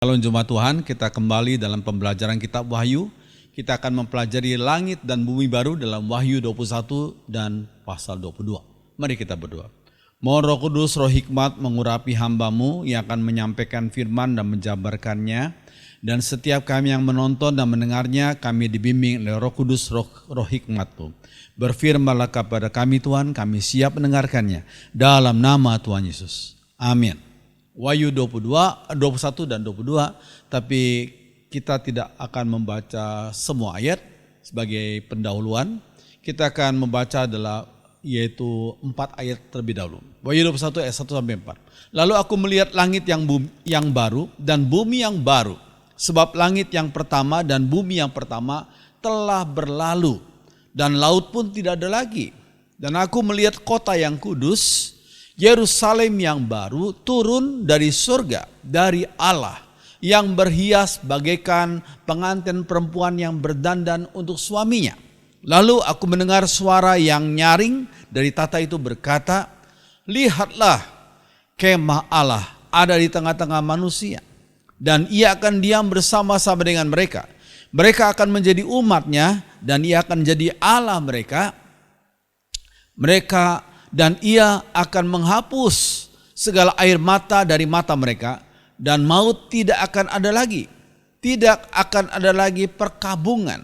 Kalau Jemaat Tuhan, kita kembali dalam pembelajaran kitab Wahyu. Kita akan mempelajari langit dan bumi baru dalam Wahyu 21 dan pasal 22. Mari kita berdoa. Mohon Roh Kudus, Roh Hikmat mengurapi hamba-Mu yang akan menyampaikan firman dan menjabarkannya. Dan setiap kami yang menonton dan mendengarnya, kami dibimbing oleh Roh Kudus, Roh Hikmat-Mu. Berfirmanlah kepada kami Tuhan, kami siap mendengarkannya. Dalam nama Tuhan Yesus. Amin. Wahyu 21 dan 22, tapi kita tidak akan membaca semua ayat sebagai pendahuluan. Kita akan membaca yaitu 4 ayat terlebih dahulu. Wahyu 21 ayat 1 sampai 4. Lalu aku melihat langit yang baru dan bumi yang baru, sebab langit yang pertama dan bumi yang pertama telah berlalu dan laut pun tidak ada lagi. Dan aku melihat kota yang kudus, Yerusalem yang baru turun dari surga, dari Allah, yang berhias bagaikan pengantin perempuan yang berdandan untuk suaminya. Lalu aku mendengar suara yang nyaring dari tata itu berkata, lihatlah, kemah Allah ada di tengah-tengah manusia, dan ia akan diam bersama-sama dengan mereka. Mereka akan menjadi umatnya, dan ia akan menjadi Allah mereka. Dan ia akan menghapus segala air mata dari mata mereka, dan maut tidak akan ada lagi. Tidak akan ada lagi perkabungan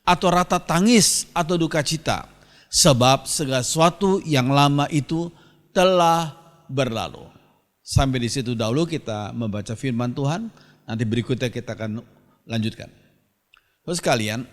atau rata tangis atau duka cita, sebab segala sesuatu yang lama itu telah berlalu. Sampai di situ dahulu kita membaca firman Tuhan, nanti berikutnya kita akan lanjutkan. Terus sekalian,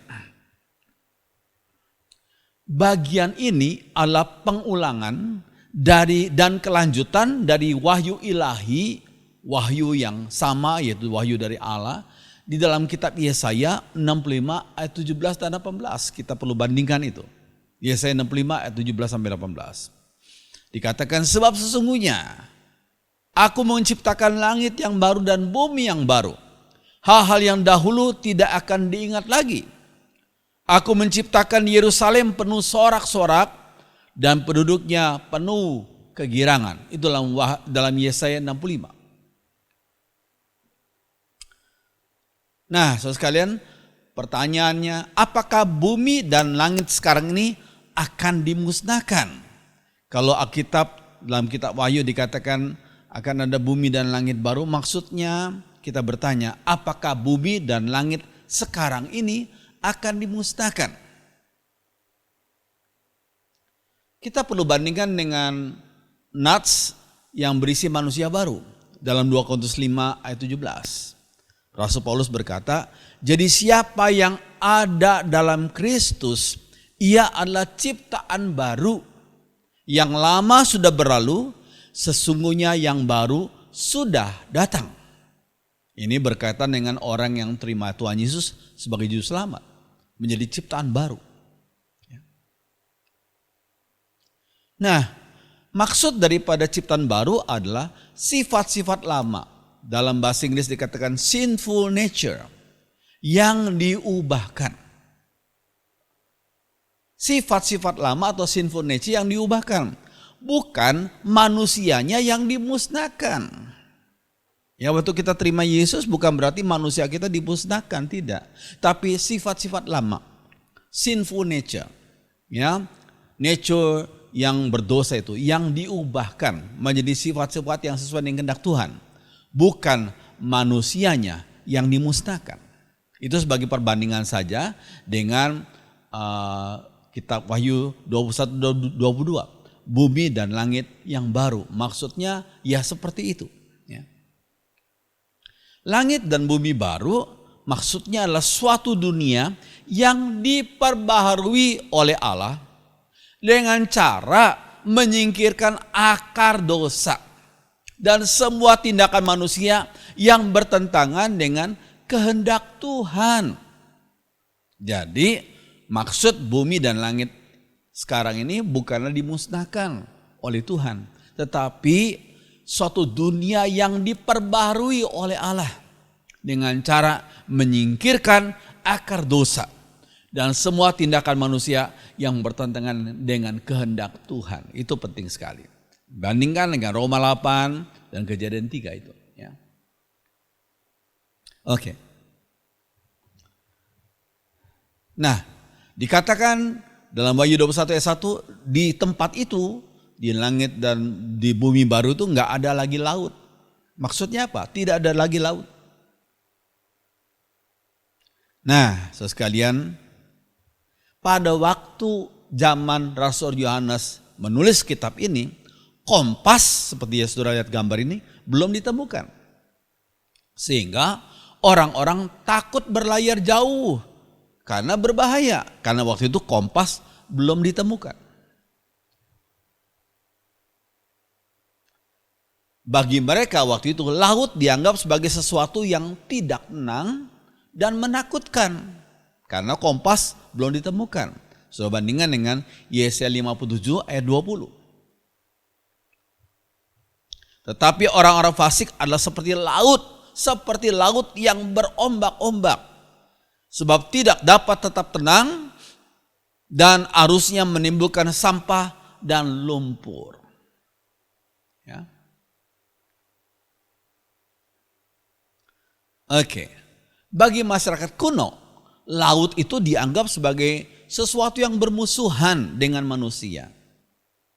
bagian ini adalah pengulangan dan kelanjutan dari wahyu ilahi, wahyu yang sama yaitu wahyu dari Allah di dalam kitab Yesaya 65 ayat 17 dan 18. Kita perlu bandingkan itu. Yesaya 65 ayat 17 sampai 18. Dikatakan, sebab sesungguhnya aku menciptakan langit yang baru dan bumi yang baru. Hal-hal yang dahulu tidak akan diingat lagi. Aku menciptakan Yerusalem penuh sorak-sorak dan penduduknya penuh kegirangan. Itu dalam Yesaya 65. Nah, saudara sekalian, pertanyaannya, apakah bumi dan langit sekarang ini akan dimusnahkan? Kalau dalam kitab Wahyu dikatakan akan ada bumi dan langit baru, maksudnya kita bertanya, apakah bumi dan langit sekarang ini akan dimusnahkan? Kita perlu bandingkan dengan Nats yang berisi manusia baru. Dalam 2 Korintus 5 ayat 17. Rasul Paulus berkata, jadi siapa yang ada dalam Kristus, ia adalah ciptaan baru. Yang lama sudah berlalu, sesungguhnya yang baru sudah datang. Ini berkaitan dengan orang yang terima Tuhan Yesus sebagai juru selamat, menjadi ciptaan baru. Nah, maksud daripada ciptaan baru adalah sifat-sifat lama. Dalam bahasa Inggris dikatakan sinful nature yang diubahkan. Sifat-sifat lama atau sinful nature yang diubahkan, bukan manusianya yang dimusnahkan. Ya, waktu kita terima Yesus bukan berarti manusia kita dimusnahkan, tidak. Tapi sifat-sifat lama, sinful nature, ya, nature yang berdosa itu, yang diubahkan menjadi sifat-sifat yang sesuai dengan kehendak Tuhan. Bukan manusianya yang dimusnahkan. Itu sebagai perbandingan saja dengan kitab Wahyu 21-22. Bumi dan langit yang baru. Maksudnya ya seperti itu. Ya. Langit dan bumi baru maksudnya adalah suatu dunia yang diperbaharui oleh Allah dengan cara menyingkirkan akar dosa dan semua tindakan manusia yang bertentangan dengan kehendak Tuhan. Jadi maksud bumi dan langit sekarang ini bukanlah dimusnahkan oleh Tuhan, tetapi suatu dunia yang diperbaharui oleh Allah dengan cara menyingkirkan akar dosa dan semua tindakan manusia yang bertentangan dengan kehendak Tuhan. Itu penting sekali. Bandingkan dengan Roma 8 dan Kejadian 3 itu. Ya. Oke. Nah, dikatakan dalam Wahyu 21 ayat 1, di tempat itu, di langit dan di bumi baru itu nggak ada lagi laut. Maksudnya apa? Tidak ada lagi laut. Nah, saudara sekalian, pada waktu zaman Rasul Yohanes menulis kitab ini, kompas seperti yang saudara lihat gambar ini belum ditemukan. Sehingga orang-orang takut berlayar jauh karena berbahaya. Karena waktu itu kompas belum ditemukan. Bagi mereka waktu itu laut dianggap sebagai sesuatu yang tidak tenang dan menakutkan. Karena kompas belum ditemukan. Sudah bandingkan dengan Yesaya 57 ayat 20. Tetapi orang-orang fasik adalah seperti laut yang berombak-ombak. Sebab tidak dapat tetap tenang dan arusnya menimbulkan sampah dan lumpur. Ya. Oke. Bagi masyarakat kuno, laut itu dianggap sebagai sesuatu yang bermusuhan dengan manusia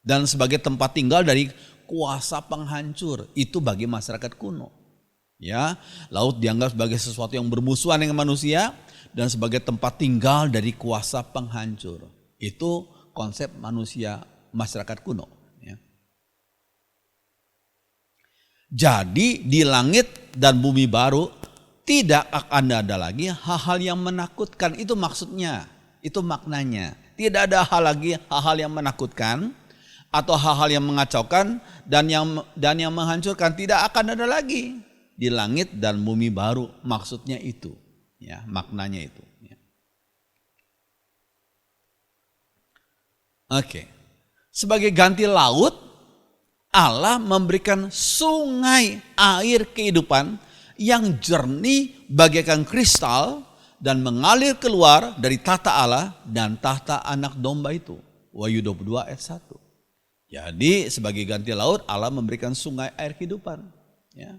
dan sebagai tempat tinggal dari kuasa penghancur. Itu bagi masyarakat kuno. Ya, laut dianggap sebagai sesuatu yang bermusuhan dengan manusia dan sebagai tempat tinggal dari kuasa penghancur. Itu konsep manusia masyarakat kuno. Ya. Jadi di langit dan bumi baru tidak akan ada lagi hal-hal yang menakutkan. Itu maksudnya, itu maknanya. Tidak ada hal-hal yang menakutkan atau hal-hal yang mengacaukan dan yang menghancurkan. Tidak akan ada lagi di langit dan bumi baru. Maksudnya itu, ya, maknanya itu. Ya. Oke. Sebagai ganti laut, Allah memberikan sungai air kehidupan yang jernih bagaikan kristal dan mengalir keluar dari tahta Allah dan tahta anak domba itu. Wahyu 22 ayat 1. Jadi sebagai ganti laut Allah memberikan sungai air kehidupan. Ya.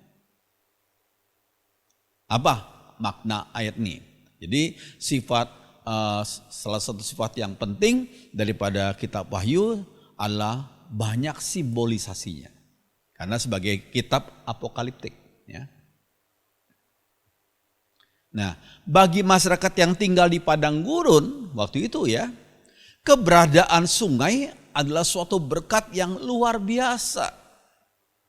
Apa makna ayat ini? Jadi salah satu sifat yang penting daripada kitab Wahyu adalah banyak simbolisasinya. Karena sebagai kitab apokaliptik. Ya. Nah, bagi masyarakat yang tinggal di padang gurun waktu itu ya, keberadaan sungai adalah suatu berkat yang luar biasa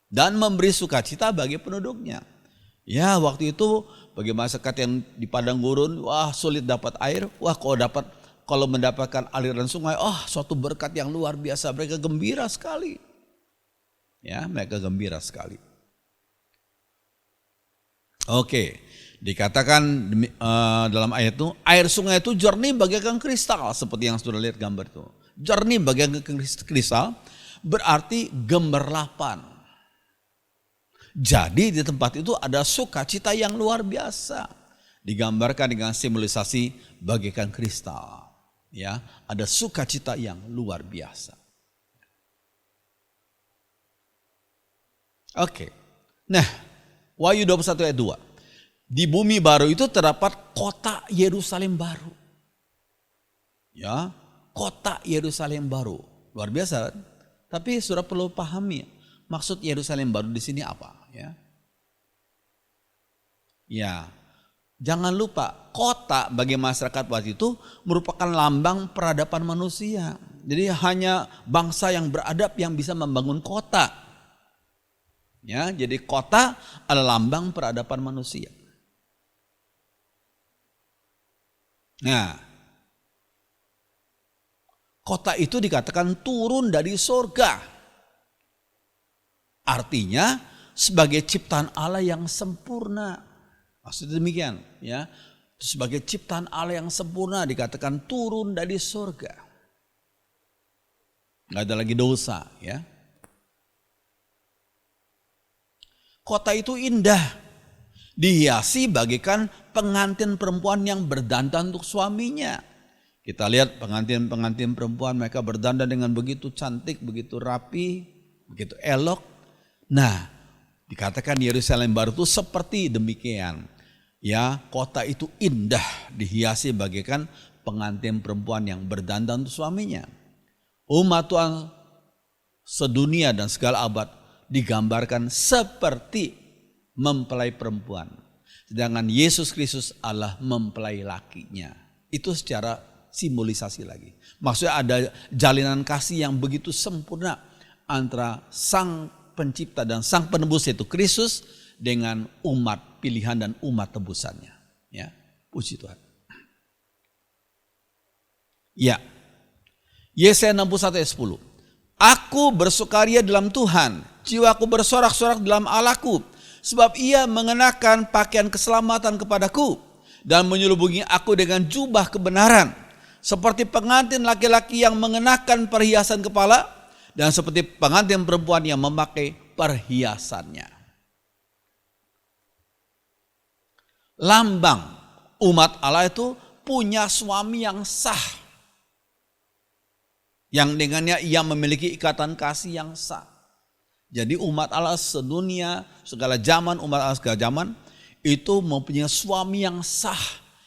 dan memberi sukacita bagi penduduknya. Ya, waktu itu bagi masyarakat yang di padang gurun, wah sulit dapat air, wah kalau mendapatkan aliran sungai, suatu berkat yang luar biasa, mereka gembira sekali. Ya, mereka gembira sekali. Oke. Dikatakan dalam ayat itu, air sungai itu jernih bagaikan kristal, seperti yang sudah lihat gambar itu. Jernih bagaikan kristal berarti gemerlapan. Jadi di tempat itu ada sukacita yang luar biasa. Digambarkan dengan simbolisasi bagaikan kristal. Ya, ada sukacita yang luar biasa. Oke. Nah, Wahyu 21 ayat 2. Di bumi baru itu terdapat kota Yerusalem baru. Ya, kota Yerusalem baru. Luar biasa. Tapi sudah perlu pahami maksud Yerusalem baru di sini apa, ya. Ya. Jangan lupa kota bagi masyarakat waktu itu merupakan lambang peradaban manusia. Jadi hanya bangsa yang beradab yang bisa membangun kota. Ya, jadi kota adalah lambang peradaban manusia. Nah, kota itu dikatakan turun dari surga. Artinya sebagai ciptaan Allah yang sempurna. Maksudnya demikian, ya. Sebagai ciptaan Allah yang sempurna dikatakan turun dari surga. Nggak ada lagi dosa, ya. Kota itu indah. Dihiasi bagaikan pengantin perempuan yang berdandan untuk suaminya. Kita lihat pengantin-pengantin perempuan, mereka berdandan dengan begitu cantik, begitu rapi, begitu elok. Nah, dikatakan Yerusalem baru itu seperti demikian. Ya, kota itu indah, dihiasi bagaikan pengantin perempuan yang berdandan untuk suaminya. Umat Tuhan sedunia dan segala abad digambarkan seperti mempelai perempuan. Sedangkan Yesus Kristus adalah mempelai lakinya. Itu secara simbolisasi lagi. Maksudnya ada jalinan kasih yang begitu sempurna antara sang pencipta dan sang penebus yaitu Kristus dengan umat pilihan dan umat tebusannya. Ya, puji Tuhan. Ya, Yesaya 61 ayat 10. Aku bersukaria dalam Tuhan, jiwaku bersorak-sorak dalam Allahku, sebab ia mengenakan pakaian keselamatan kepadaku dan menyelubungi aku dengan jubah kebenaran, seperti pengantin laki-laki yang mengenakan perhiasan kepala dan seperti pengantin perempuan yang memakai perhiasannya. Lambang umat Allah itu punya suami yang sah, yang dengannya ia memiliki ikatan kasih yang sah. Jadi umat Allah sedunia, segala zaman, umat Allah segala zaman itu mempunyai suami yang sah,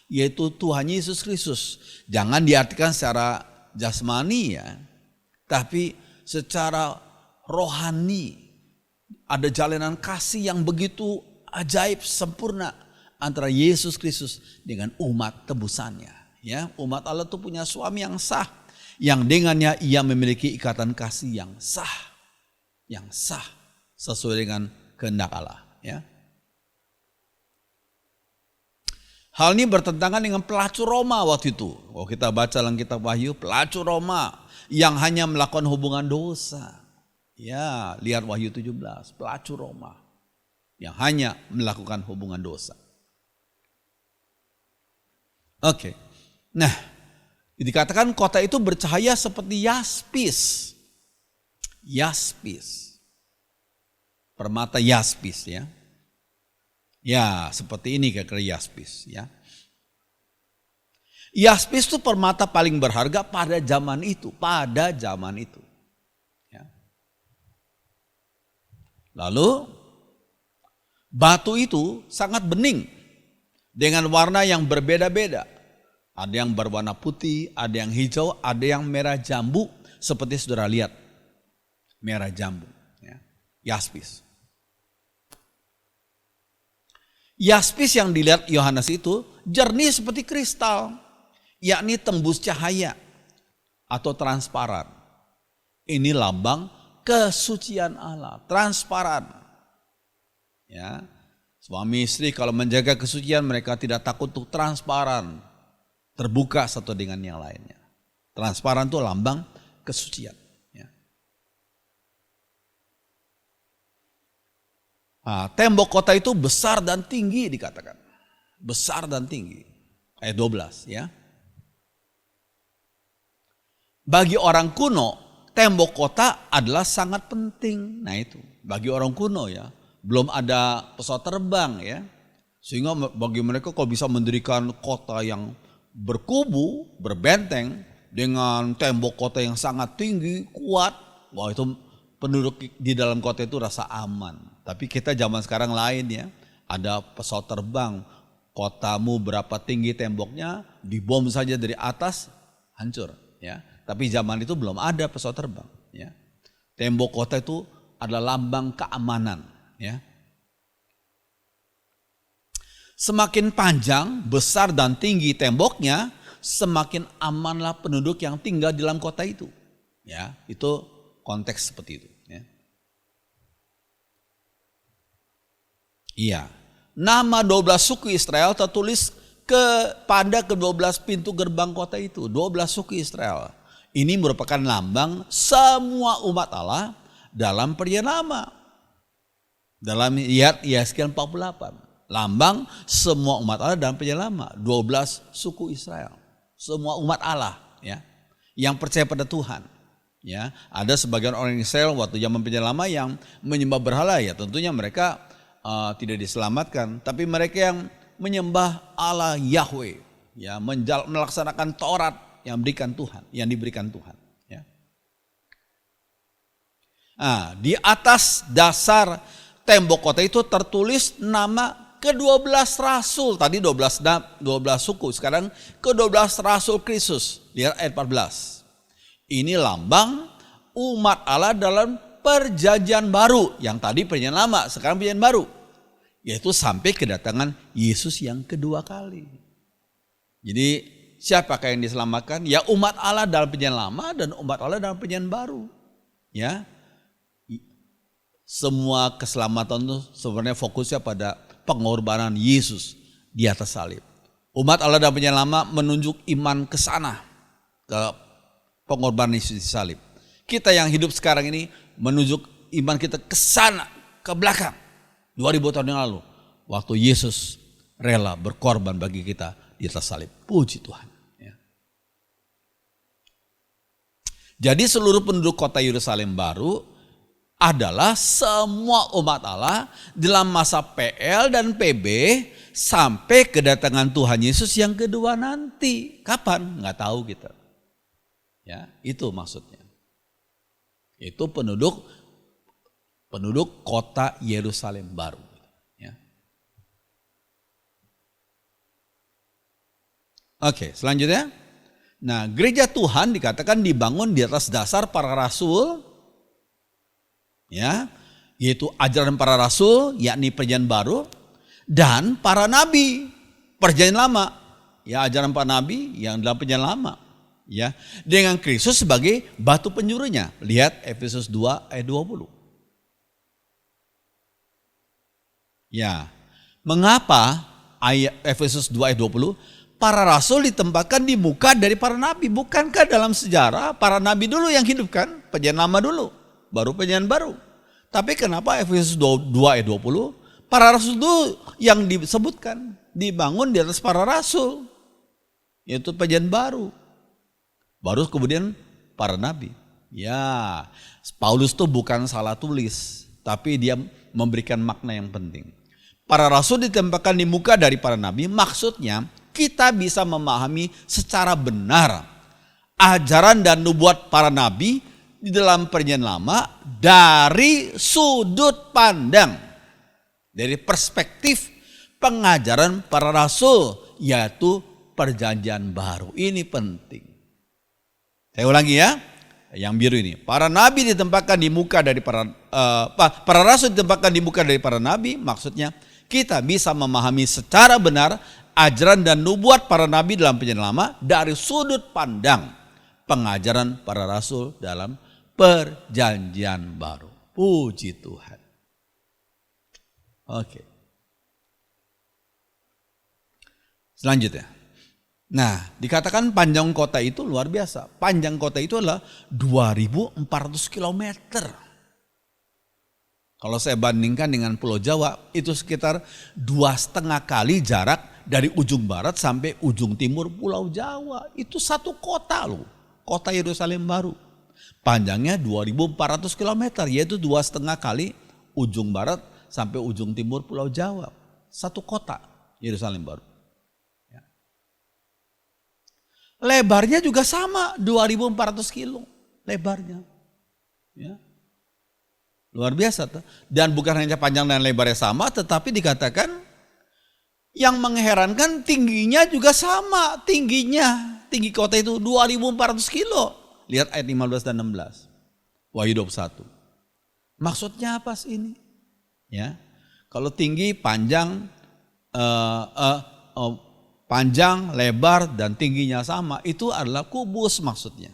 yaitu Tuhan Yesus Kristus. Jangan diartikan secara jasmani ya, tapi secara rohani. Ada jalinan kasih yang begitu ajaib sempurna antara Yesus Kristus dengan umat tebusannya. Ya, umat Allah itu punya suami yang sah, yang dengannya ia memiliki ikatan kasih yang sah. Yang sah sesuai dengan kehendak Allah. Ya. Hal ini bertentangan dengan pelacur Roma waktu itu. Kalau kita baca dalam kitab Wahyu, pelacur Roma yang hanya melakukan hubungan dosa. Ya, lihat Wahyu 17, pelacur Roma yang hanya melakukan hubungan dosa. Oke. Nah, dikatakan kota itu bercahaya seperti yaspis. Yaspis. Permata yaspis ya. Ya, seperti ini kira-kira yaspis ya. Yaspis itu permata paling berharga pada zaman itu, Ya. Lalu batu itu sangat bening dengan warna yang berbeda-beda. Ada yang berwarna putih, ada yang hijau, ada yang merah jambu seperti saudara lihat. Merah jambu, ya. Yaspis. Yaspis yang dilihat Yohanes itu jernih seperti kristal, yakni tembus cahaya atau transparan. Ini lambang kesucian Allah, transparan. Ya, suami istri kalau menjaga kesucian mereka tidak takut untuk transparan, terbuka satu dengan yang lainnya. Transparan itu lambang kesucian. Nah, tembok kota itu besar dan tinggi dikatakan. Besar dan tinggi. Ayat 12 ya. Bagi orang kuno, tembok kota adalah sangat penting. Nah itu, bagi orang kuno ya. Belum ada pesawat terbang ya. Sehingga bagi mereka kalau bisa mendirikan kota yang berkubu, berbenteng dengan tembok kota yang sangat tinggi, kuat. Wah itu penduduk di dalam kota itu rasa aman. Tapi kita zaman sekarang lain ya, ada pesawat terbang, kotamu berapa tinggi temboknya, dibom saja dari atas, hancur. Ya. Tapi zaman itu belum ada pesawat terbang. Ya. Tembok kota itu adalah lambang keamanan. Ya. Semakin panjang, besar dan tinggi temboknya, semakin amanlah penduduk yang tinggal di dalam kota itu. Ya, itu konteks seperti itu. Iya, nama 12 suku Israel tertulis pada ke-12 pintu gerbang kota itu. 12 suku Israel. Ini merupakan lambang semua umat Allah dalam perjanjian lama. Dalam Yesaya 48. Lambang semua umat Allah dalam perjanjian lama. 12 suku Israel. Semua umat Allah ya, yang percaya pada Tuhan. Ya, ada sebagian orang Israel waktu zaman perjanjian lama yang menyembah berhala ya, tentunya mereka tidak diselamatkan, tapi mereka yang menyembah Allah Yahweh, ya, melaksanakan Taurat yang diberikan Tuhan. Ya. Nah, di atas dasar tembok kota itu tertulis nama ke-12 rasul, tadi 12 suku, sekarang ke-12 rasul Kristus. Lihat ayat 14. Ini lambang umat Allah dalam perjanjian baru. Yang tadi perjanjian lama, sekarang perjanjian baru. Yaitu sampai kedatangan Yesus yang kedua kali. Jadi siapakah yang diselamatkan? Ya umat Allah dalam perjanjian lama dan umat Allah dalam perjanjian baru. Ya. Semua keselamatan itu sebenarnya fokusnya pada pengorbanan Yesus di atas salib. Umat Allah dalam perjanjian lama menunjuk iman ke sana, ke pengorbanan Yesus di salib. Kita yang hidup sekarang ini menunjuk iman kita ke sana, ke belakang. 2000 tahun yang lalu, waktu Yesus rela berkorban bagi kita di atas salib. Puji Tuhan. Ya. Jadi seluruh penduduk kota Yerusalem baru adalah semua umat Allah dalam masa PL dan PB sampai kedatangan Tuhan Yesus yang kedua nanti. Kapan? Nggak tahu kita. Ya, itu maksudnya. Itu penduduk kota Yerusalem baru. Ya. Oke, selanjutnya. Nah, gereja Tuhan dikatakan dibangun di atas dasar para rasul. Ya, yaitu ajaran para rasul, yakni perjanjian baru, dan para nabi, perjanjian lama. Ya, ajaran para nabi yang dalam perjanjian lama. Ya, dengan Kristus sebagai batu penjurunya. Lihat Efesus 2 ayat 20. Ya, mengapa ayat Efesus 2 ayat 20? Para rasul ditempatkan di muka dari para nabi. Bukankah dalam sejarah para nabi dulu yang hidup kan? Perjanjian lama dulu, baru perjanjian baru. Tapi kenapa Efesus 2 ayat 20? Para rasul itu yang disebutkan dibangun di atas para rasul. Yaitu perjanjian baru. Baru kemudian para nabi. Ya, Paulus itu bukan salah tulis, tapi dia memberikan makna yang penting. Para rasul ditempatkan di muka dari para nabi, maksudnya kita bisa memahami secara benar ajaran dan nubuat para nabi di dalam perjanjian lama dari sudut pandang, dari perspektif pengajaran para rasul, yaitu perjanjian baru. Ini penting. Saya ulangi ya, yang biru ini. Para nabi ditempatkan di muka dari para rasul ditempatkan di muka dari para nabi, maksudnya kita bisa memahami secara benar ajaran dan nubuat para nabi dalam perjanjian lama dari sudut pandang pengajaran para rasul dalam perjanjian baru. Puji Tuhan. Oke. Selanjutnya. Nah, dikatakan panjang kota itu luar biasa. Panjang kota itu adalah 2.400 kilometer. Kalau saya bandingkan dengan Pulau Jawa, itu sekitar 2,5 kali jarak dari ujung barat sampai ujung timur Pulau Jawa. Itu satu kota loh, kota Yerusalem baru. Panjangnya 2.400 km, yaitu 2,5 kali ujung barat sampai ujung timur Pulau Jawa. Satu kota Yerusalem baru. Ya. Lebarnya juga sama, 2.400 kilo lebarnya. Ya. Luar biasa tuh. Dan bukan hanya panjang dan lebarnya sama, tetapi dikatakan yang mengherankan tingginya juga sama. Tinggi kota itu 2.400 kilo. Lihat ayat 15 dan 16. Wahyu 21. Maksudnya apa sih ini? Ya. Kalau tinggi, panjang, panjang, lebar dan tingginya sama, itu adalah kubus maksudnya.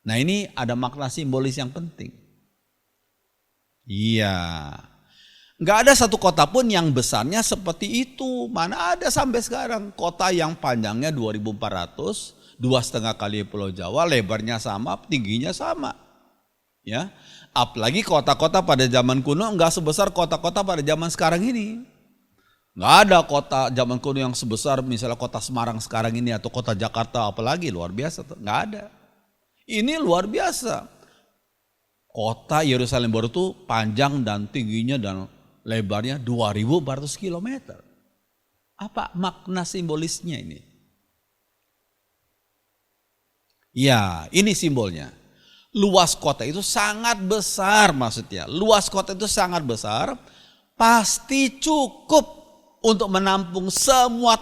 Nah, ini ada makna simbolis yang penting. Iya. Nggak ada satu kota pun yang besarnya seperti itu. Mana ada sampai sekarang kota yang panjangnya 2.400, 2,5 kali Pulau Jawa, lebarnya sama, tingginya sama. Ya, apalagi kota-kota pada zaman kuno nggak sebesar kota-kota pada zaman sekarang ini. Nggak ada kota zaman kuno yang sebesar misalnya kota Semarang sekarang ini atau kota Jakarta, apalagi luar biasa. Nggak ada. Ini luar biasa. Kota Yerusalem baru itu panjang dan tingginya dan lebarnya 2.400 km. Apa makna simbolisnya ini? Ya, ini simbolnya. Luas kota itu sangat besar maksudnya. Luas kota itu sangat besar, pasti cukup untuk menampung semua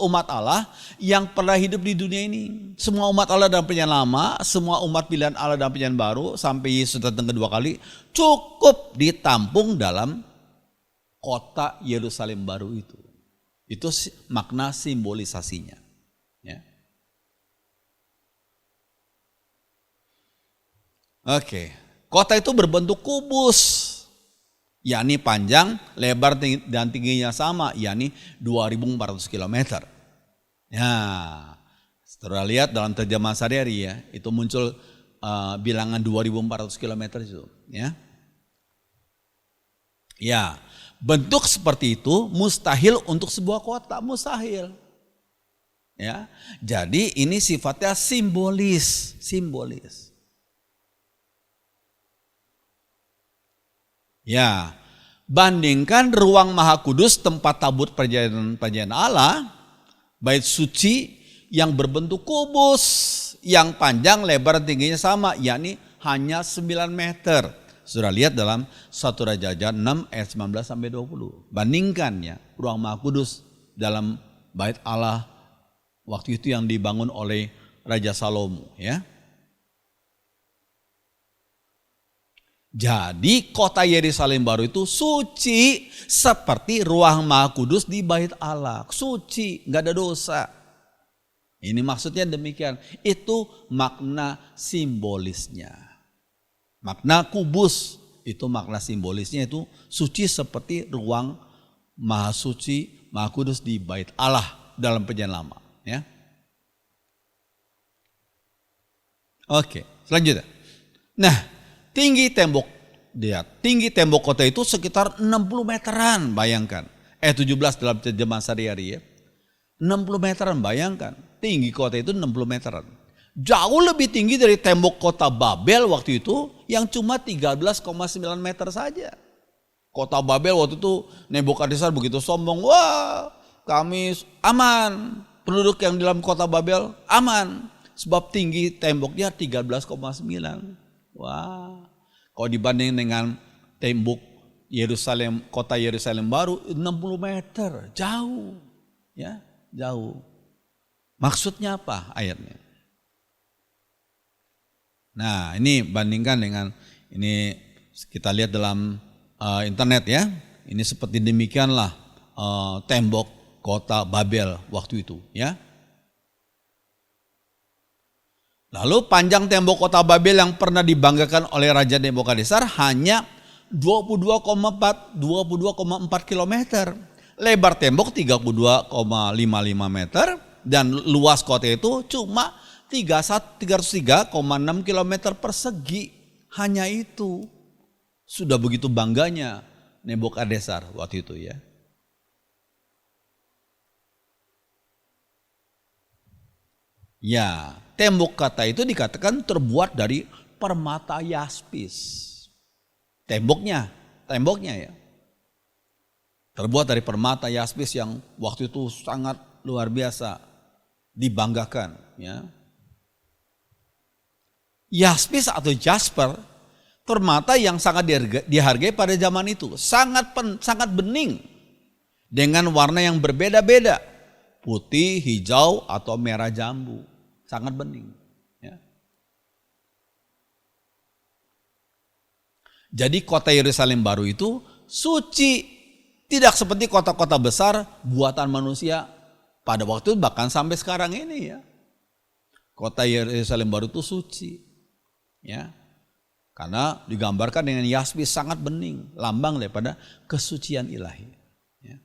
umat Allah yang pernah hidup di dunia ini. Semua umat Allah dalam perjanjian lama, semua umat pilihan Allah dalam perjanjian baru sampai Yesus datang kedua kali cukup ditampung dalam kota Yerusalem baru itu. Itu makna simbolisasinya. Ya. Oke, kota itu berbentuk kubus. Yakni panjang, lebar dan tingginya sama, yakni 2.400 km. Ya, setelah lihat dalam terjemahan sehari-hari ya, itu muncul bilangan 2.400 km itu. Ya, bentuk seperti itu mustahil untuk sebuah kota, mustahil. Ya, jadi ini sifatnya simbolis. Ya, bandingkan ruang Maha Kudus tempat tabut perjanjian Allah, bait suci yang berbentuk kubus, yang panjang, lebar, tingginya sama, yakni hanya 9 meter. Sudah lihat dalam 1 Raja-Raja 6 ayat 19 sampai 20. Bandingkan ya, ruang Maha Kudus dalam bait Allah waktu itu yang dibangun oleh Raja Salomo ya. Jadi kota Yerusalem baru itu suci seperti ruang Maha Kudus di bait Allah. Suci, nggak ada dosa. Ini maksudnya demikian. Itu makna simbolisnya. Makna kubus itu makna simbolisnya itu suci seperti ruang Maha Suci, Maha Kudus di bait Allah dalam perjanjian lama. Ya. Oke, selanjutnya. Nah, tinggi tembok kota itu sekitar 60 meteran, bayangkan. 17 dalam terjemahan sehari-hari ya. 60 meteran, bayangkan. Tinggi kota itu 60 meteran. Jauh lebih tinggi dari tembok kota Babel waktu itu yang cuma 13,9 meter saja. Kota Babel waktu itu Nebukadnezar begitu sombong, wah kami aman. Penduduk yang di dalam kota Babel aman. Sebab tinggi temboknya 13,9. Wah, kalau dibanding dengan tembok Yerusalem, kota Yerusalem baru 60 meter, jauh, ya, jauh. Maksudnya apa ayatnya? Nah, ini bandingkan dengan ini kita lihat dalam internet ya. Ini seperti demikianlah tembok kota Babel waktu itu, ya. Lalu panjang tembok kota Babel yang pernah dibanggakan oleh Raja Nebukadnezar hanya 22,4 km. Lebar tembok 32,55 meter dan luas kota itu cuma 303,6 km persegi. Hanya itu. Sudah begitu bangganya Nebukadnezar waktu itu ya. Ya, tembok kota itu dikatakan terbuat dari permata yaspis. Temboknya ya. Terbuat dari permata yaspis yang waktu itu sangat luar biasa dibanggakan ya. Yaspis atau jasper, permata yang sangat dihargai pada zaman itu, sangat bening dengan warna yang berbeda-beda, putih, hijau atau merah jambu. Sangat bening. Ya. Jadi kota Yerusalem baru itu suci. Tidak seperti kota-kota besar buatan manusia pada waktu itu bahkan sampai sekarang ini ya. Kota Yerusalem baru itu suci. Ya. Karena digambarkan dengan yaspis sangat bening. Lambang daripada kesucian ilahi. Ya.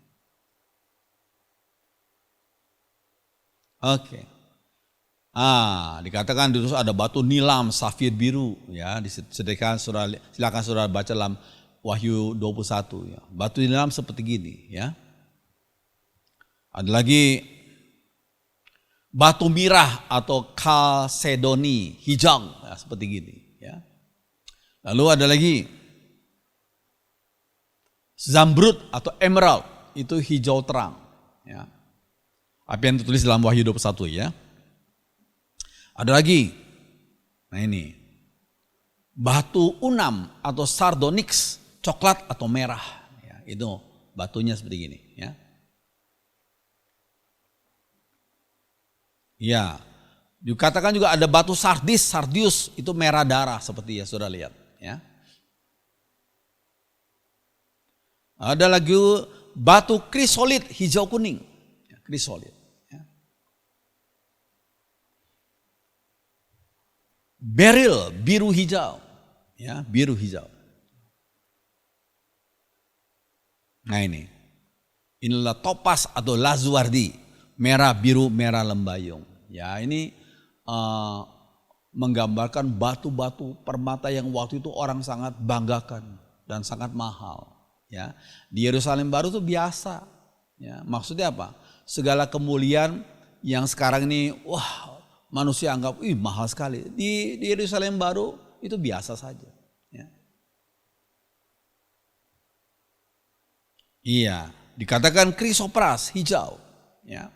Oke. Dikatakan di situ ada batu nilam, safir biru ya, disediakan silakan saudara baca dalam Wahyu 21 ya. Batu nilam seperti gini ya. Ada lagi batu mirah atau kalsedoni hijau ya, seperti gini ya. Lalu ada lagi zamrud atau emerald, itu hijau terang ya. Apa yang ditulis dalam Wahyu 21 ya. Ada lagi, nah ini, batu unam atau sardonyx, coklat atau merah. Ya, itu batunya seperti gini. Ya. Ya, dikatakan juga ada batu sardius itu merah darah seperti ya sudah lihat. Ya. Ada lagi batu krisolit hijau kuning, krisolit. Ya. Beril biru hijau, ya biru hijau. Nah inilah topas atau lazuardi, merah biru merah lembayung. Ya ini menggambarkan batu-batu permata yang waktu itu orang sangat banggakan dan sangat mahal. Ya, di Yerusalem baru itu biasa. Ya, maksudnya apa? Segala kemuliaan yang sekarang ini, wah manusia anggap, mahal sekali. Di Yerusalem baru itu biasa saja. Ya. Iya, dikatakan krisopras hijau. Ya.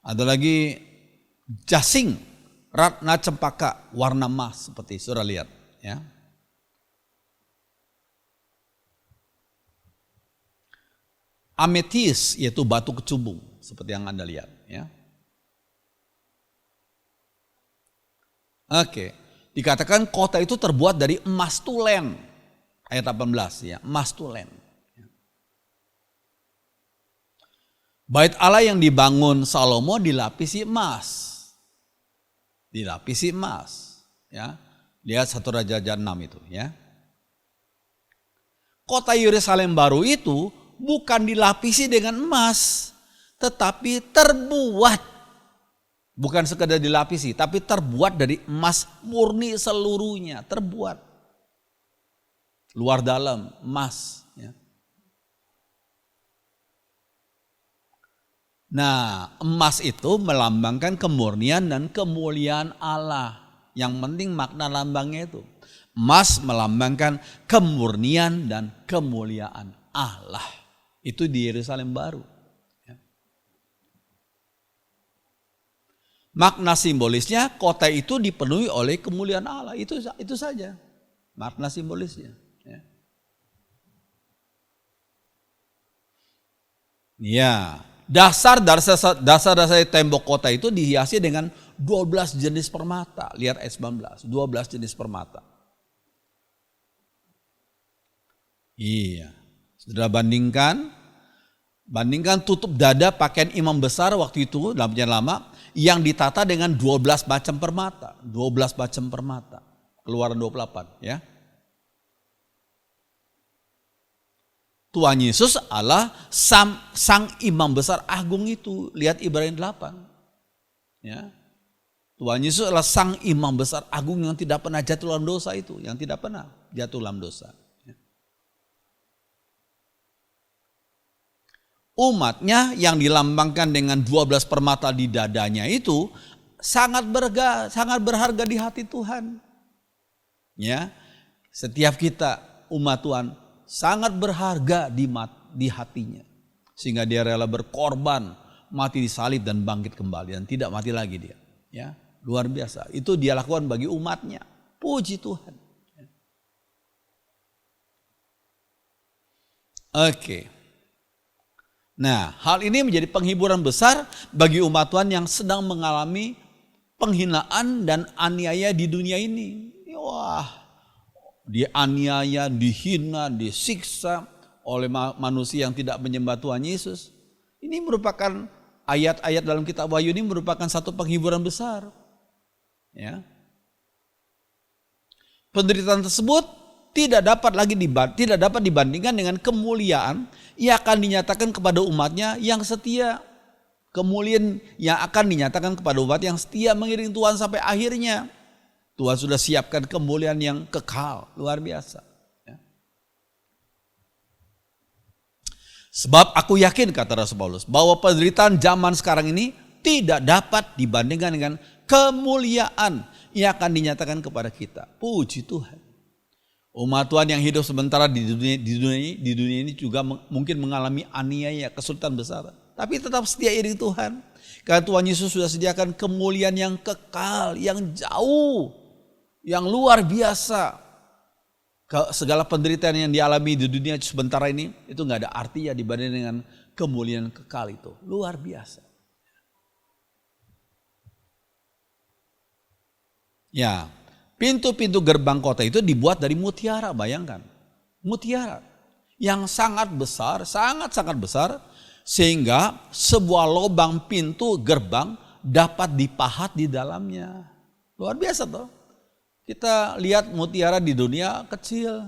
Ada lagi jasing, ratna cempaka warna emas seperti saudara lihat. Ya. Ametis yaitu batu kecubung seperti yang Anda lihat. Ya. Oke, dikatakan kota itu terbuat dari emas tulen. Ayat 18 ya, emas tulen. Bait Allah yang dibangun Salomo dilapisi emas. Dilapisi emas. Ya. Lihat 1 Raja 6 itu ya. Kota Yerusalem baru itu bukan dilapisi dengan emas, tetapi terbuat, bukan sekedar dilapisi, tapi terbuat dari emas murni seluruhnya, terbuat. Luar dalam emas. Ya. Nah, emas itu melambangkan kemurnian dan kemuliaan Allah. Yang penting makna lambangnya itu. Emas melambangkan kemurnian dan kemuliaan Allah. Itu di Yerusalem baru. Ya. Makna simbolisnya kota itu dipenuhi oleh kemuliaan Allah. Itu saja makna simbolisnya. Ya. Ya. Dasar tembok kota itu dihiasi dengan 12 jenis permata. Lihat ayat 19, 12 jenis permata. Iya. Sudah bandingkan tutup dada pakaian imam besar waktu itu dalam perjanjian lama yang ditata dengan 12 macam permata. 12 macam permata. Keluaran 28 ya. Tuhan Yesus adalah sang imam besar agung itu. Lihat Ibrani 8. Ya. Tuhan Yesus adalah sang imam besar agung yang tidak pernah jatuh dalam dosa itu. Yang tidak pernah jatuh dalam dosa. Umatnya yang dilambangkan dengan 12 permata di dadanya itu sangat berharga di hati Tuhan. Ya, setiap kita umat Tuhan sangat berharga di hatinya. Sehingga dia rela berkorban, mati disalib dan bangkit kembali dan tidak mati lagi dia. Ya, luar biasa. Itu dia lakukan bagi umatnya. Puji Tuhan. Oke. Nah, hal ini menjadi penghiburan besar bagi umat Tuhan yang sedang mengalami penghinaan dan aniaya di dunia ini. Wah, dianiaya, dihina, disiksa oleh manusia yang tidak menyembah Tuhan Yesus. Ini merupakan ayat-ayat dalam kitab Wahyu ini merupakan satu penghiburan besar. Ya. Penderitaan tersebut tidak dapat dibandingkan dengan kemuliaan yang akan dinyatakan kepada umatnya yang setia. Kemuliaan yang akan dinyatakan kepada umat yang setia mengiring Tuhan sampai akhirnya. Tuhan sudah siapkan kemuliaan yang kekal, luar biasa. Ya. Sebab aku yakin, kata Rasul Paulus, bahwa penderitaan zaman sekarang ini tidak dapat dibandingkan dengan kemuliaan yang akan dinyatakan kepada kita. Puji Tuhan. Umat Tuhan yang hidup sementara di dunia ini juga mungkin mengalami aniaya, kesulitan besar. Tapi tetap setia iring Tuhan. Karena Tuhan Yesus sudah sediakan kemuliaan yang kekal, yang jauh, yang luar biasa. Segala penderitaan yang dialami di dunia sementara ini, itu gak ada artinya dibanding dengan kemuliaan kekal itu. Luar biasa. Ya, pintu-pintu gerbang kota itu dibuat dari mutiara, bayangkan. Mutiara yang sangat besar, sangat-sangat besar, sehingga sebuah lubang pintu gerbang dapat dipahat di dalamnya. Luar biasa toh. Kita lihat mutiara di dunia kecil,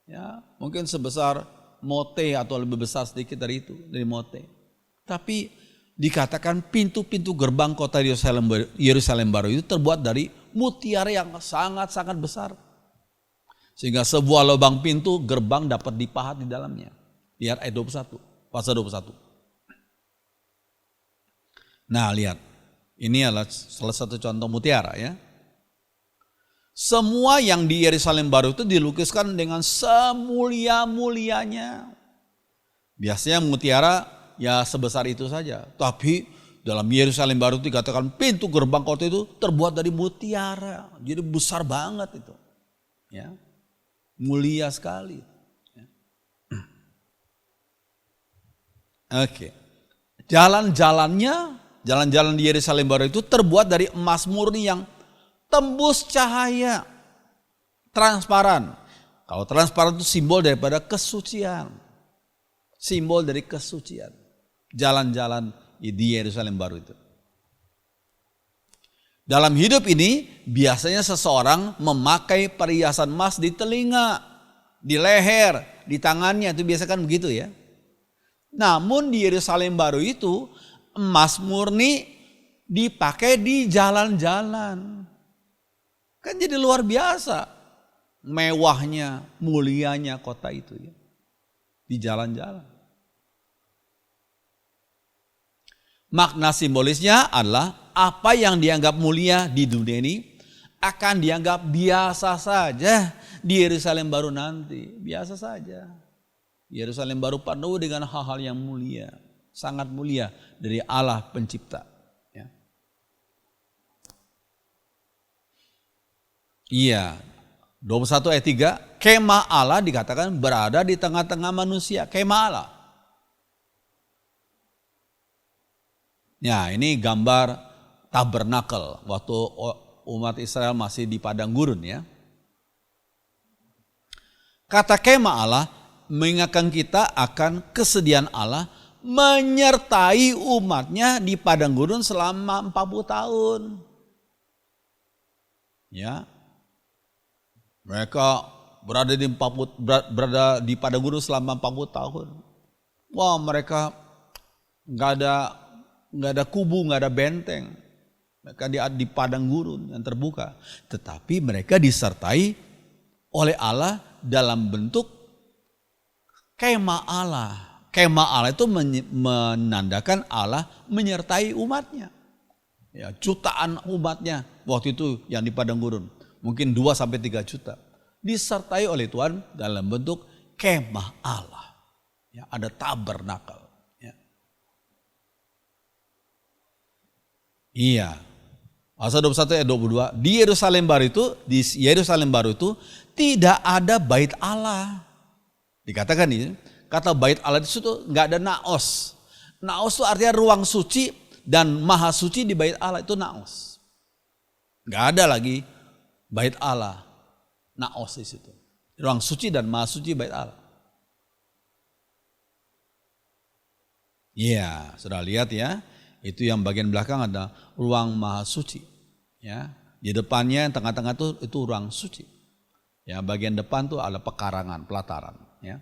ya, mungkin sebesar mote atau lebih besar sedikit dari itu, dari mote. Tapi dikatakan pintu-pintu gerbang kota Yerusalem baru itu terbuat dari mutiara yang sangat-sangat besar. Sehingga sebuah lubang pintu gerbang dapat dipahat di dalamnya. Lihat ayat 21, pasal 21. Nah, lihat. Ini adalah salah satu contoh mutiara, ya. Semua yang di Yerusalem baru itu dilukiskan dengan semulia-mulianya. Biasanya mutiara ya sebesar itu saja. Tapi dalam Yerusalem baru itu dikatakan pintu gerbang kota itu terbuat dari mutiara. Jadi besar banget itu. Ya. Mulia sekali. Ya. Oke. Jalan-jalan di Yerusalem baru itu terbuat dari emas murni yang tembus cahaya, transparan. Kalau transparan itu simbol daripada kesucian. Simbol dari kesucian. Jalan-jalan di Yerusalem baru itu. Dalam hidup ini biasanya seseorang memakai perhiasan emas di telinga, di leher, di tangannya, itu biasa kan begitu ya. Namun di Yerusalem baru itu emas murni dipakai di jalan-jalan. Kan jadi luar biasa mewahnya, mulianya kota itu ya. Di jalan-jalan. Makna simbolisnya adalah apa yang dianggap mulia di dunia ini akan dianggap biasa saja di Yerusalem baru nanti. Biasa saja. Yerusalem baru penuh dengan hal-hal yang mulia. Sangat mulia dari Allah pencipta. Ya. Iya, 21 ayat 3, kemah Allah dikatakan berada di tengah-tengah manusia. Kemah Allah. Ya, ini gambar tabernakel waktu umat Israel masih di padang gurun ya. Kata kemah Allah mengingatkan kita akan kesediaan Allah menyertai umatnya di padang gurun selama 40 tahun. Ya. Mereka berada di padang gurun selama 40 tahun. Wah, mereka nggak ada kubu, nggak ada benteng. Mereka di padang gurun yang terbuka. Tetapi mereka disertai oleh Allah dalam bentuk kemah Allah. Kemah Allah itu menandakan Allah menyertai umatnya. Ya, jutaan umatnya waktu itu yang di padang gurun. Mungkin 2-3 juta. Disertai oleh Tuhan dalam bentuk kemah Allah. Ya, ada tabernakel. Ya. Iya. Pasal 21 ayat 22. Di Yerusalem baru itu tidak ada bait Allah. Dikatakan ini. Kata bait Allah di situ nggak ada naos. Naos itu artinya ruang suci dan maha suci di bait Allah itu naos. Nggak ada lagi bait Allah, naos di situ. Ruang suci dan maha suci bait Allah. Iya, sudah lihat ya. Itu yang bagian belakang ada ruang maha suci. Ya, di depannya yang tengah-tengah itu ruang suci. Ya, bagian depan tuh ada pekarangan, pelataran. Ya.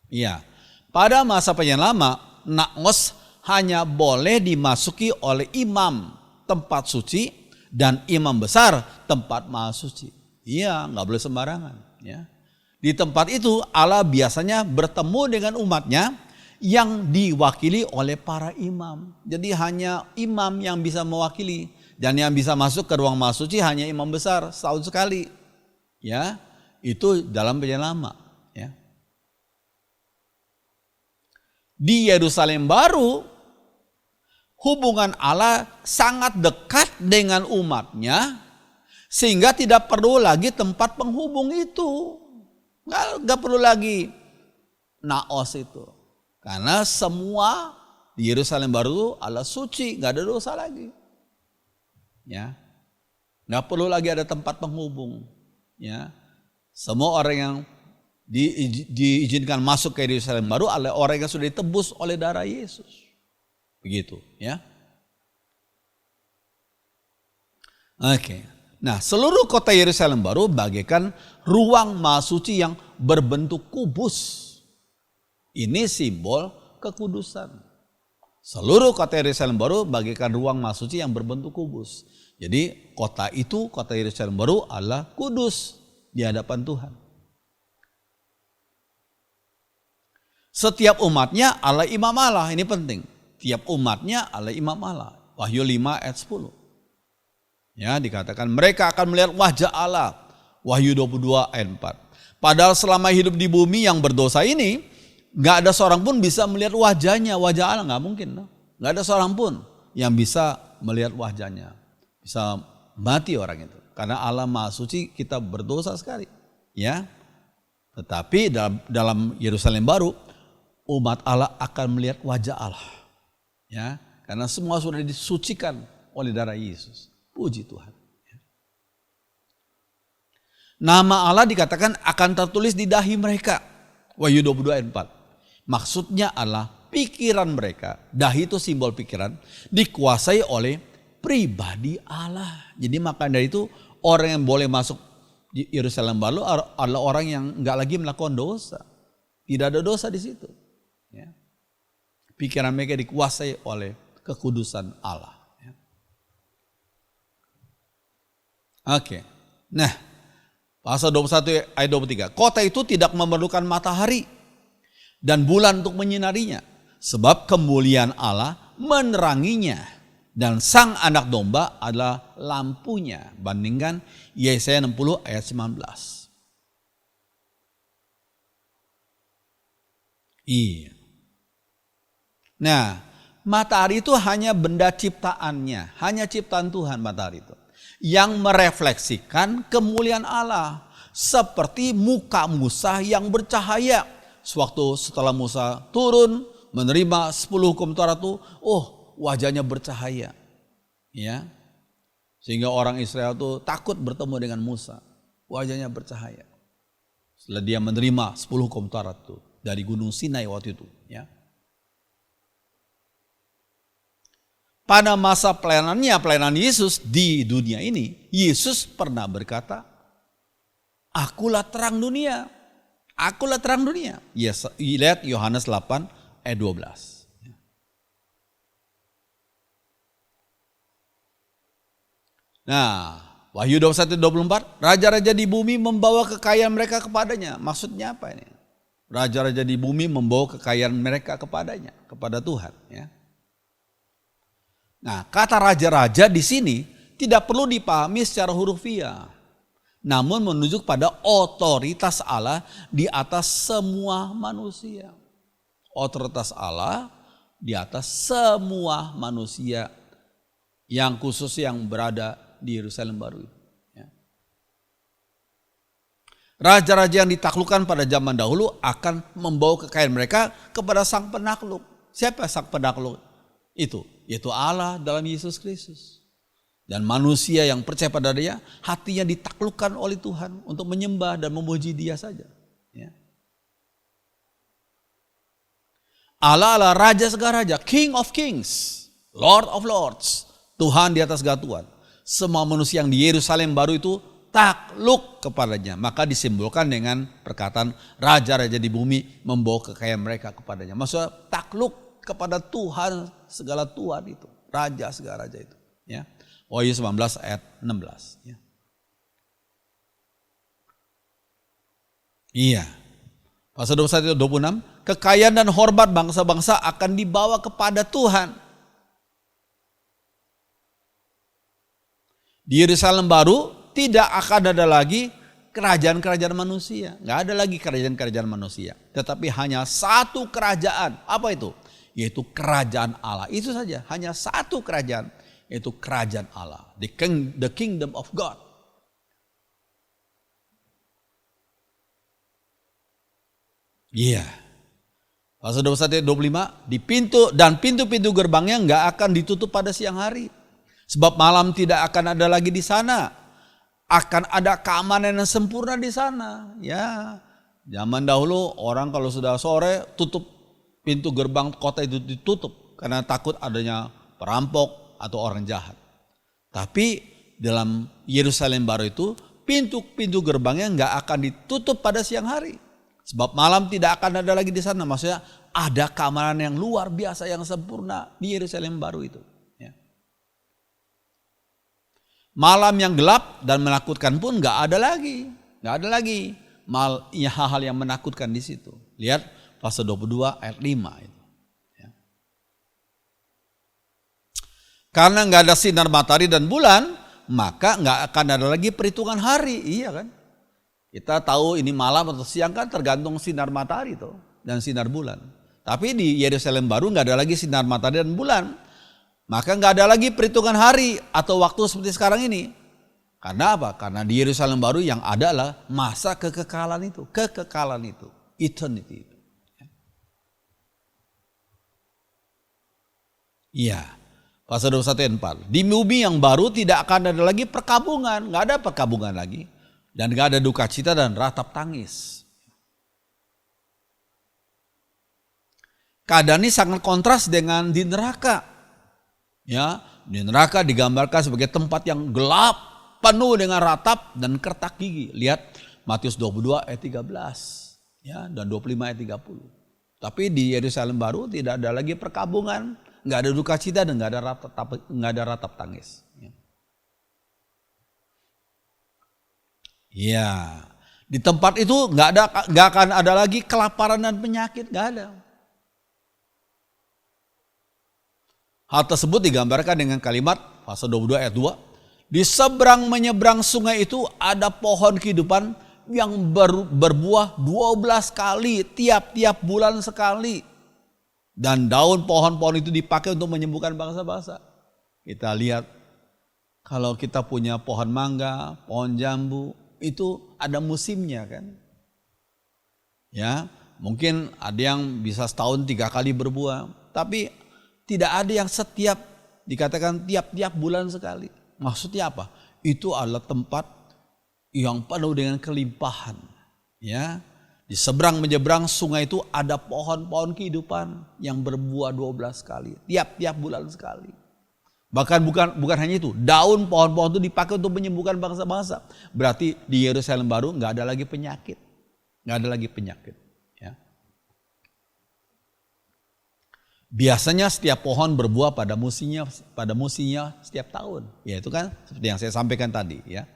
Iya, pada masa perjanjian lama, naos hanya boleh dimasuki oleh imam tempat suci dan imam besar tempat maha suci. Iya, nggak boleh sembarangan. Ya. Di tempat itu Allah biasanya bertemu dengan umatnya yang diwakili oleh para imam. Jadi hanya imam yang bisa mewakili dan yang bisa masuk ke ruang maha suci hanya imam besar setahun sekali. Ya, itu dalam perjanjian lama. Ya. Di Yerusalem baru, hubungan Allah sangat dekat dengan umatnya, sehingga tidak perlu lagi tempat penghubung itu. Nggak perlu lagi naos itu. Karena semua di Yerusalem baru Allah suci, nggak ada dosa lagi. Ya, Nggak perlu lagi ada tempat penghubung. Ya, semua orang yang diizinkan masuk ke Yerusalem baru adalah orang yang sudah ditebus oleh darah Yesus. Begitu, ya. Oke. Nah, seluruh kota Yerusalem baru bagaikan ruang maha suci yang berbentuk kubus. Ini simbol kekudusan. Seluruh kota Yerusalem baru bagaikan ruang maha suci yang berbentuk kubus. Jadi kota Yerusalem baru adalah kudus di hadapan Tuhan. Setiap umatnya adalah imam Allah, ini penting. Tiap umatnya adalah imam Allah. Wahyu 5 ayat 10. Ya, dikatakan mereka akan melihat wajah Allah. Wahyu 22 ayat 4. Padahal selama hidup di bumi yang berdosa ini, gak ada seorang pun bisa melihat wajahnya. Wajah Allah gak mungkin. Gak ada seorang pun yang bisa melihat wajahnya. Bisa mati orang itu. Karena Allah Maha Suci, kita berdosa sekali. Ya. Tetapi dalam Yerusalem baru, umat Allah akan melihat wajah Allah. Ya. Karena semua sudah disucikan oleh darah Yesus. Puji Tuhan. Nama Allah dikatakan akan tertulis di dahi mereka. Wahyu 22 ayat 4. Maksudnya adalah pikiran mereka. Dahi itu simbol pikiran. Dikuasai oleh pribadi Allah. Jadi maka dari itu orang yang boleh masuk di Yerusalem baru adalah orang yang nggak lagi melakukan dosa. Tidak ada dosa di situ. Ya. Pikiran mereka dikuasai oleh kekudusan Allah. Oke. Nah, pasal 21 ayat 23. Kota itu tidak memerlukan matahari dan bulan untuk menyinarinya, sebab kemuliaan Allah meneranginya dan sang anak domba adalah lampunya. Bandingkan Yesaya 60 ayat 19. Iya. Nah, matahari itu hanya benda ciptaannya, hanya ciptaan Tuhan matahari itu. Yang merefleksikan kemuliaan Allah. Seperti muka Musa yang bercahaya. Sewaktu setelah Musa turun menerima 10 hukum Taurat itu, wajahnya bercahaya. Ya. Sehingga orang Israel itu takut bertemu dengan Musa. Wajahnya bercahaya. Setelah dia menerima 10 hukum Taurat itu dari Gunung Sinai waktu itu. Ya. Pada masa pelayanan Yesus di dunia ini, Yesus pernah berkata, akulah terang dunia. Akulah terang dunia. Yes, lihat Yohanes 8 ayat 12. Nah, Wahyu 21-24, raja-raja di bumi membawa kekayaan mereka kepadanya. Maksudnya apa ini? Raja-raja di bumi membawa kekayaan mereka kepadanya, kepada Tuhan. Ya. Nah, kata raja-raja di sini tidak perlu dipahami secara hurufiah, namun menunjuk pada otoritas Allah di atas semua manusia. Otoritas Allah di atas semua manusia yang khusus yang berada di Yerusalem baru. Raja-raja yang ditaklukkan pada zaman dahulu akan membawa kekayaan mereka kepada sang penakluk. Siapa sang penakluk? Itu, yaitu Allah dalam Yesus Kristus. Dan manusia yang percaya pada Dia, hatinya ditaklukkan oleh Tuhan untuk menyembah dan memuji Dia saja. Ya. Allah adalah Raja segala raja, King of Kings, Lord of Lords, Tuhan di atas segala Tuhan. Semua manusia yang di Yerusalem baru itu takluk kepadanya. Maka disimbolkan dengan perkataan raja-raja di bumi membawa kekayaan mereka kepadanya. Maksudnya takluk kepada Tuhan segala Tuhan itu, raja segala raja itu, ya. Wahyu 19 ayat 16, ya. Iya. Pasal 21-26, kekayaan dan hormat bangsa-bangsa akan dibawa kepada Tuhan. Di Yerusalem baru tidak akan ada lagi kerajaan-kerajaan manusia, nggak ada lagi kerajaan-kerajaan manusia, tetapi hanya satu kerajaan. Apa itu? Yaitu kerajaan Allah. Itu saja, hanya satu kerajaan, yaitu kerajaan Allah, the kingdom of God. Iya. Pasal 21-25, di pintu dan pintu-pintu gerbangnya nggak akan ditutup pada siang hari, sebab malam tidak akan ada lagi di sana. akan ada keamanan yang sempurna di sana. Ya, zaman dahulu orang kalau sudah sore tutup pintu gerbang kota itu, ditutup karena takut adanya perampok atau orang jahat. Tapi dalam Yerusalem baru itu pintu-pintu gerbangnya nggak akan ditutup pada siang hari. Sebab malam tidak akan ada lagi di sana. Maksudnya ada keamanan yang luar biasa yang sempurna di Yerusalem baru itu. Ya. Malam yang gelap dan menakutkan pun nggak ada lagi. Nggak ada lagi hal-hal yang menakutkan di situ. Lihat pasal 22 ayat 5 itu. Karena nggak ada sinar matahari dan bulan, maka nggak akan ada lagi perhitungan hari, iya kan? Kita tahu ini malam atau siang kan tergantung sinar matahari tuh dan sinar bulan. Tapi di Yerusalem baru nggak ada lagi sinar matahari dan bulan, maka nggak ada lagi perhitungan hari atau waktu seperti sekarang ini. Karena apa? Karena di Yerusalem baru yang ada adalah masa kekekalan itu, eternity itu. Iya. Pasal 21 ayat 4. Di bumi yang baru tidak akan ada lagi perkabungan. Nggak ada perkabungan lagi. Dan nggak ada duka cita dan ratap tangis. Keadaan ini sangat kontras dengan di neraka. Ya, di neraka digambarkan sebagai tempat yang gelap, penuh dengan ratap dan kertak gigi. Lihat Matius 22 ayat 13. Ya, dan 25 ayat 30. Tapi di Yerusalem baru tidak ada lagi perkabungan. Nggak ada duka cita dan nggak ada ratap tangis. Ya, di tempat itu nggak akan ada lagi kelaparan dan penyakit, nggak ada. Hal tersebut digambarkan dengan kalimat pasal 22 ayat 2. Di seberang menyeberang sungai itu ada pohon kehidupan yang berbuah 12 kali tiap-tiap bulan sekali. Dan daun pohon-pohon itu dipakai untuk menyembuhkan bangsa-bangsa. Kita lihat kalau kita punya pohon mangga, pohon jambu, itu ada musimnya kan. Ya, mungkin ada yang bisa setahun 3 kali berbuah. Tapi tidak ada yang dikatakan tiap-tiap bulan sekali. Maksudnya apa? Itu adalah tempat yang penuh dengan kelimpahan. Ya. Di seberang menyeberang sungai itu ada pohon-pohon kehidupan yang berbuah 12 kali. Tiap-tiap bulan sekali. Bahkan bukan hanya itu. Daun pohon-pohon itu dipakai untuk menyembuhkan bangsa-bangsa. Berarti di Yerusalem baru nggak ada lagi penyakit. Nggak ada lagi penyakit. Ya. Biasanya setiap pohon berbuah pada musimnya setiap tahun. Ya itu kan seperti yang saya sampaikan tadi ya.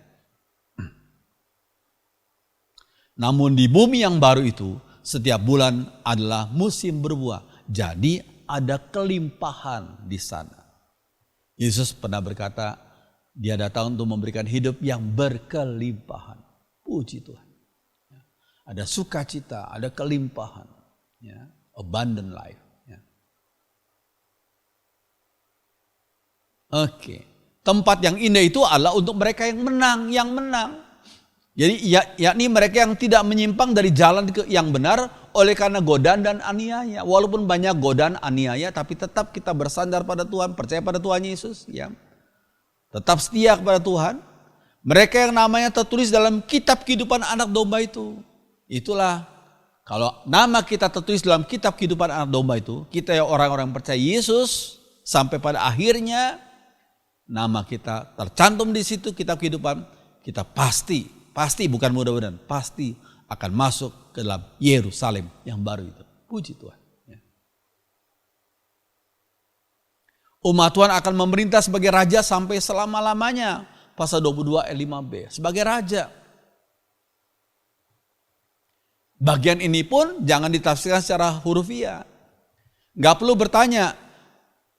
Namun di bumi yang baru itu setiap bulan adalah musim berbuah. Jadi ada kelimpahan di sana. Yesus pernah berkata, dia datang untuk memberikan hidup yang berkelimpahan. Puji Tuhan. Ada sukacita, ada kelimpahan. Ya, abundant life. Ya. Oke. Tempat yang indah itu adalah untuk mereka yang menang. Jadi yakni mereka yang tidak menyimpang dari jalan yang benar oleh karena godaan dan aniaya. Walaupun banyak godaan aniaya tapi tetap kita bersandar pada Tuhan, percaya pada Tuhan Yesus. Ya. Tetap setia kepada Tuhan. Mereka yang namanya tertulis dalam kitab kehidupan anak domba itu. Itulah kalau nama kita tertulis dalam kitab kehidupan anak domba itu. Kita yang orang-orang percaya Yesus sampai pada akhirnya nama kita tercantum di situ kitab kehidupan. Kita pasti bukan mudah-mudahan, pasti akan masuk ke dalam Yerusalem yang baru itu. Puji Tuhan. Ya. Umat Tuhan akan memerintah sebagai raja sampai selama-lamanya. Pasal 22 ayat 5b. Sebagai raja. Bagian ini pun jangan ditafsirkan secara hurufiah. Gak perlu bertanya.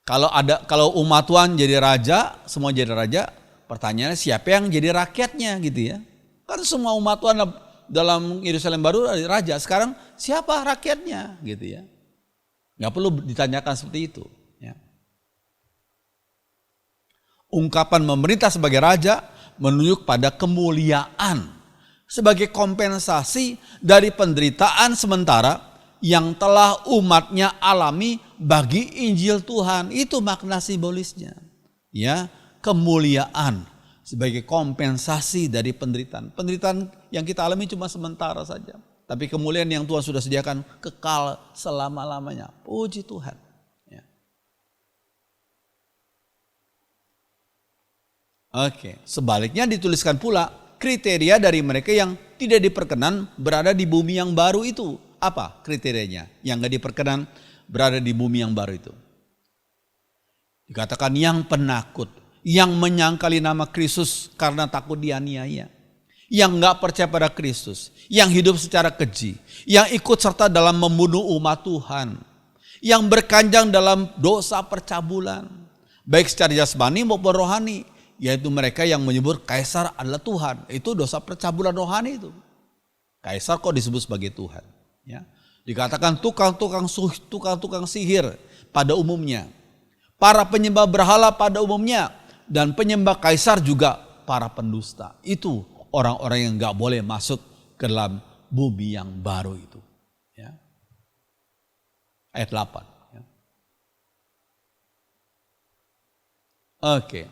Kalau umat Tuhan jadi raja, semua jadi raja. Pertanyaannya siapa yang jadi rakyatnya gitu ya. Kan semua umat Tuhan dalam Yerusalem baru ada raja. Sekarang siapa rakyatnya gitu ya. Gak perlu ditanyakan seperti itu. Ya. Ungkapan memerintah sebagai raja menunjuk pada kemuliaan. Sebagai kompensasi dari penderitaan sementara yang telah umatnya alami bagi Injil Tuhan. Itu makna simbolisnya. Ya, kemuliaan. sebagai kompensasi dari penderitaan. Penderitaan yang kita alami cuma sementara saja. Tapi kemuliaan yang Tuhan sudah sediakan kekal selama-lamanya. Puji Tuhan. Ya. Oke, sebaliknya dituliskan pula kriteria dari mereka yang tidak diperkenan berada di bumi yang baru itu. Apa kriterianya? Yang gak diperkenan berada di bumi yang baru itu. Dikatakan yang penakut, yang menyangkali nama Kristus karena takut dianiaya, yang gak percaya pada Kristus, yang hidup secara keji, yang ikut serta dalam membunuh umat Tuhan, yang berkanjang dalam dosa percabulan, baik secara jasmani maupun rohani, yaitu mereka yang menyebut Kaisar adalah Tuhan. Itu dosa percabulan rohani itu. Kaisar kok disebut sebagai Tuhan. Ya. Dikatakan tukang-tukang sihir pada umumnya, para penyembah berhala pada umumnya, dan penyembah kaisar juga para pendusta. Itu orang-orang yang gak boleh masuk ke dalam bumi yang baru itu. Ya. Ayat 8. Ya. Oke.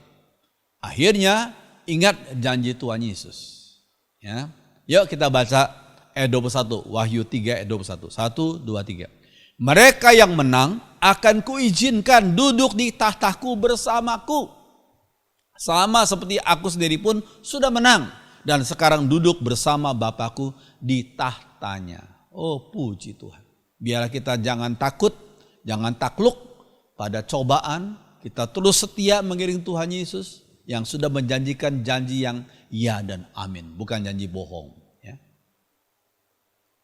Akhirnya ingat janji Tuhan Yesus. Ya. Yuk kita baca ayat 21. Wahyu 3 ayat 21. 1, 2, 3. Mereka yang menang akan kuizinkan duduk di tahtaku bersamaku. Sama seperti aku sendiri pun sudah menang. Dan sekarang duduk bersama Bapakku di tahtanya. Oh puji Tuhan. Biarlah kita jangan takut, jangan takluk pada cobaan. Kita terus setia mengiring Tuhan Yesus yang sudah menjanjikan janji yang ya dan amin. Bukan janji bohong.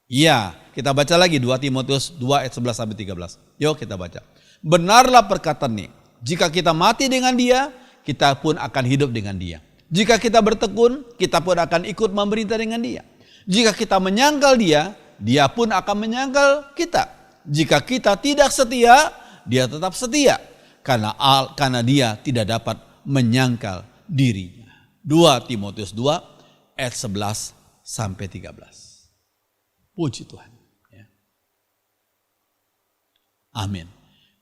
Ya, kita baca lagi 2 Timotius 2 ayat 11 sampai 13. Yuk kita baca. Benarlah perkataan ini. Jika kita mati dengan dia, kita pun akan hidup dengan dia. Jika kita bertekun, kita pun akan ikut memerintah dengan dia. Jika kita menyangkal dia, dia pun akan menyangkal kita. Jika kita tidak setia, dia tetap setia. Karena dia tidak dapat menyangkal dirinya. 2 Timotius 2 ayat 11 sampai 13. Puji Tuhan. Ya. Amin.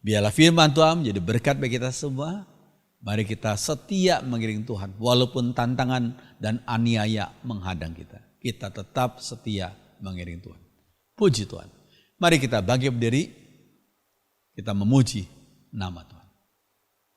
Biarlah firman Tuhan menjadi berkat bagi kita semua. Mari kita setia mengiring Tuhan. Walaupun tantangan dan aniaya menghadang kita. Kita tetap setia mengiring Tuhan. Puji Tuhan. Mari kita bangkit berdiri. Kita memuji nama Tuhan.